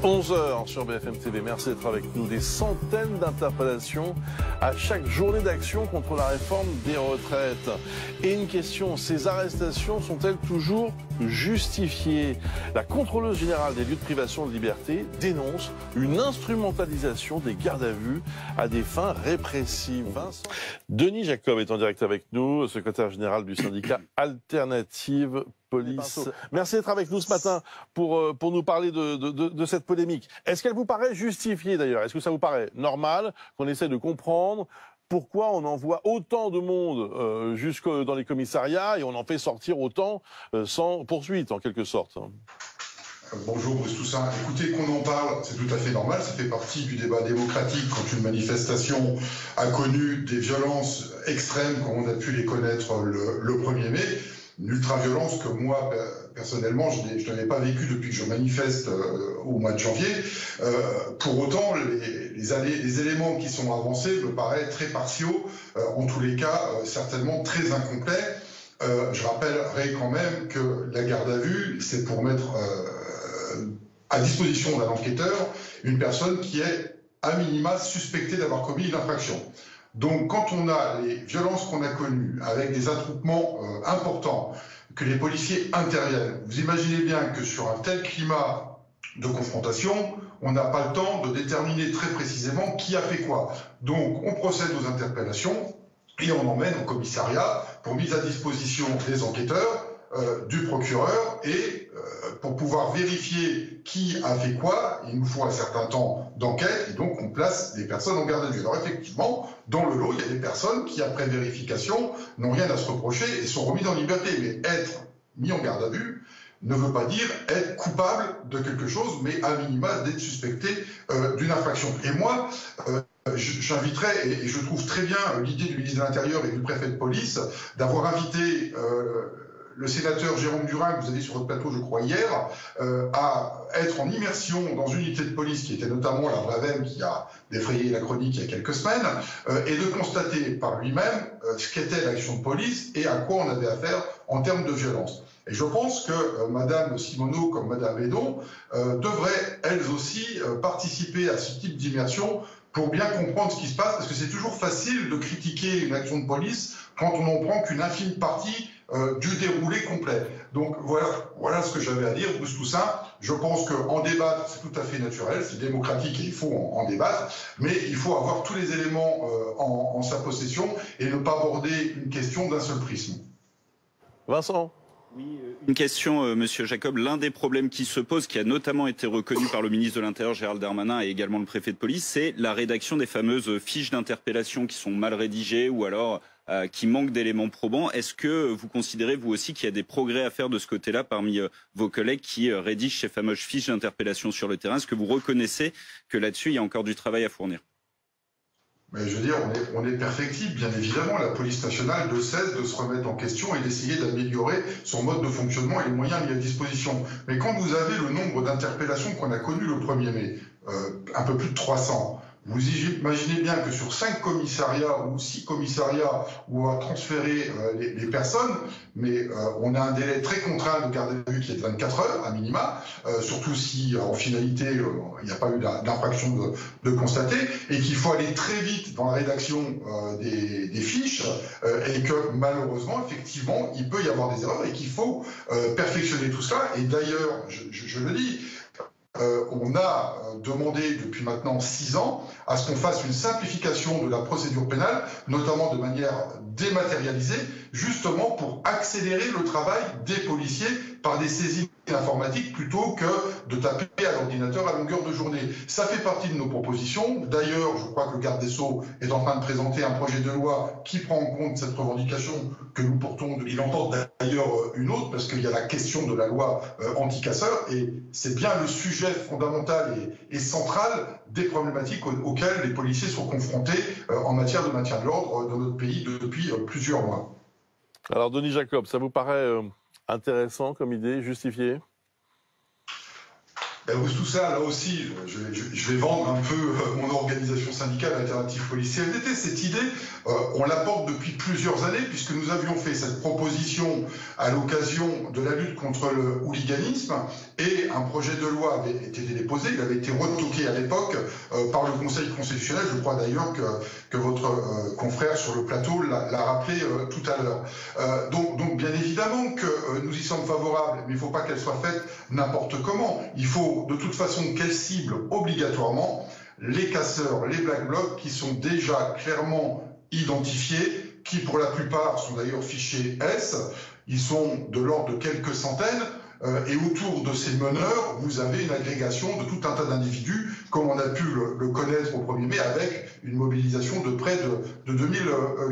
11h sur BFM TV. Merci d'être avec nous. Des centaines d'interpellations à chaque journée d'action contre la réforme des retraites. Et une question, ces arrestations sont-elles toujours justifiées? La contrôleuse générale des lieux de privation de liberté dénonce une instrumentalisation des gardes à vue à des fins répressives. Denis Jacob est en direct avec nous, secrétaire général du syndicat Alternative Police. Merci d'être avec nous ce matin pour nous parler de cette polémique. Est-ce qu'elle vous paraît justifiée d'ailleurs? Est-ce que ça vous paraît normal qu'on essaie de comprendre pourquoi on envoie autant de monde jusque dans les commissariats et on en fait sortir autant sans poursuite en quelque sorte? Bonjour Bruce Toussaint. Écoutez, qu'on en parle, c'est tout à fait normal, ça fait partie du débat démocratique quand une manifestation a connu des violences extrêmes comme on a pu les connaître le 1er mai. Une ultra-violence que moi, personnellement, je n'avais pas vécu depuis que je manifeste au mois de janvier. Pour autant, les éléments qui sont avancés me paraissent très partiaux, en tous les cas, certainement très incomplets. Je rappellerai quand même que la garde à vue, c'est pour mettre à disposition d'un enquêteur une personne qui est à minima suspectée d'avoir commis une infraction. Donc quand on a les violences qu'on a connues, avec des attroupements importants, que les policiers interviennent, vous imaginez bien que sur un tel climat de confrontation, on n'a pas le temps de déterminer très précisément qui a fait quoi. Donc on procède aux interpellations et on emmène au commissariat pour mise à disposition des enquêteurs, du procureur, et pour pouvoir vérifier qui a fait quoi, il nous faut un certain temps d'enquête, et donc on place les personnes en garde à vue. Alors effectivement, dans le lot, il y a des personnes qui, après vérification, n'ont rien à se reprocher et sont remises en liberté. Mais être mis en garde à vue ne veut pas dire être coupable de quelque chose, mais à minima d'être suspecté d'une infraction. Et moi, j'inviterais, et je trouve très bien l'idée du ministre de l'Intérieur et du préfet de police, d'avoir invité le sénateur Jérôme Durain, que vous avez sur votre plateau, je crois, hier, à être en immersion dans une unité de police qui était notamment la Bravem, qui a défrayé la chronique il y a quelques semaines, et de constater par lui-même ce qu'était l'action de police et à quoi on avait affaire en termes de violence. Et je pense que Madame Simoneau, comme Madame Hédon, devraient elles aussi participer à ce type d'immersion pour bien comprendre ce qui se passe, parce que c'est toujours facile de critiquer une action de police quand on n'en prend qu'une infime partie du déroulé complet. Donc voilà ce que j'avais à dire, Bruce Toussaint. Je pense qu'en débattre, c'est tout à fait naturel, c'est démocratique et il faut en débattre, mais il faut avoir tous les éléments en sa possession et ne pas aborder une question d'un seul prisme. Vincent? Oui, une question, Monsieur Jacob. L'un des problèmes qui se pose, qui a notamment été reconnu par le ministre de l'Intérieur, Gérald Darmanin, et également le préfet de police, c'est la rédaction des fameuses fiches d'interpellation qui sont mal rédigées ou alors qui manquent d'éléments probants. Est-ce que vous considérez, vous aussi, qu'il y a des progrès à faire de ce côté-là parmi vos collègues qui rédigent ces fameuses fiches d'interpellation sur le terrain? Est-ce que vous reconnaissez que là-dessus, il y a encore du travail à fournir? Mais je veux dire, on est perfectible, bien évidemment. La police nationale ne cesse de se remettre en question et d'essayer d'améliorer son mode de fonctionnement et les moyens mis à disposition. Mais quand vous avez le nombre d'interpellations qu'on a connu le 1er mai, un peu plus de 300, vous imaginez bien que sur 5 commissariats ou 6 commissariats où on va transférer les personnes, mais on a un délai très contraint de garde à vue qui est de 24 heures à minima, surtout si en finalité il n'y a pas eu d'infraction de constater, et qu'il faut aller très vite dans la rédaction des fiches, et que malheureusement, effectivement, il peut y avoir des erreurs et qu'il faut perfectionner tout cela. Et d'ailleurs, je le dis, on a demandé depuis maintenant 6 ans à ce qu'on fasse une simplification de la procédure pénale, notamment de manière dématérialisée, justement pour accélérer le travail des policiers par des saisines informatiques plutôt que de taper à l'ordinateur à longueur de journée. Ça fait partie de nos propositions. D'ailleurs, je crois que le garde des Sceaux est en train de présenter un projet de loi qui prend en compte cette revendication que nous portons. Il en porte d'ailleurs une autre, parce qu'il y a la question de la loi anti-casseurs, et c'est bien le sujet fondamental et central des problématiques auxquelles les policiers sont confrontés en matière de maintien de l'ordre dans notre pays depuis plusieurs mois. Alors Denis Jacob, ça vous paraît intéressant comme idée, justifié? Tout ça, là aussi, je vais vendre un peu mon organisation syndicale Alternative Police CFDT. Cette idée, on la porte depuis plusieurs années, puisque nous avions fait cette proposition à l'occasion de la lutte contre le hooliganisme, et un projet de loi avait été déposé, il avait été retoqué à l'époque par le Conseil constitutionnel. Je crois d'ailleurs que votre confrère sur le plateau l'a rappelé tout à l'heure. Donc bien évidemment que nous y sommes favorables, mais il ne faut pas qu'elle soit faite n'importe comment. Il faut de toute façon qu'elle cible obligatoirement les casseurs, les Black Blocs qui sont déjà clairement identifiés, qui pour la plupart sont d'ailleurs fichés S. Ils sont de l'ordre de quelques centaines. Et autour de ces meneurs, vous avez une agrégation de tout un tas d'individus, comme on a pu le connaître au 1er mai, avec une mobilisation de près de 2000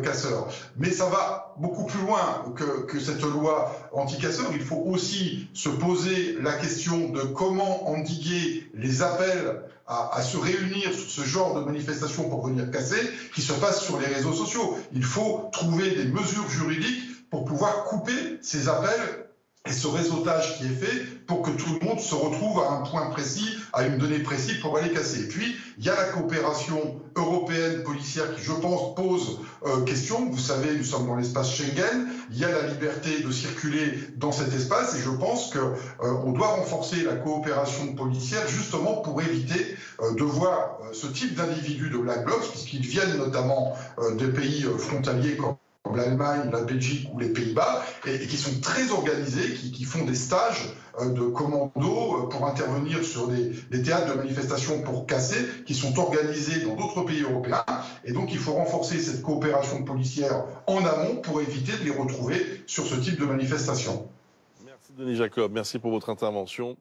casseurs. Mais ça va beaucoup plus loin que cette loi anti-casseurs. Il faut aussi se poser la question de comment endiguer les appels à se réunir sur ce genre de manifestation pour venir casser, qui se passe sur les réseaux sociaux. Il faut trouver des mesures juridiques pour pouvoir couper ces appels et ce réseautage qui est fait pour que tout le monde se retrouve à un point précis, à une donnée précise pour aller casser. Et puis, il y a la coopération européenne policière qui, je pense, pose question. Vous savez, nous sommes dans l'espace Schengen. Il y a la liberté de circuler dans cet espace et je pense qu'on doit renforcer la coopération policière justement pour éviter de voir ce type d'individus de Black Blocs, puisqu'ils viennent notamment des pays frontaliers comme l'Allemagne, la Belgique ou les Pays-Bas, et qui sont très organisés, qui font des stages de commando pour intervenir sur des théâtres de manifestations pour casser, qui sont organisés dans d'autres pays européens. Et donc il faut renforcer cette coopération policière en amont pour éviter de les retrouver sur ce type de manifestation. Merci Denis Jacob, merci pour votre intervention.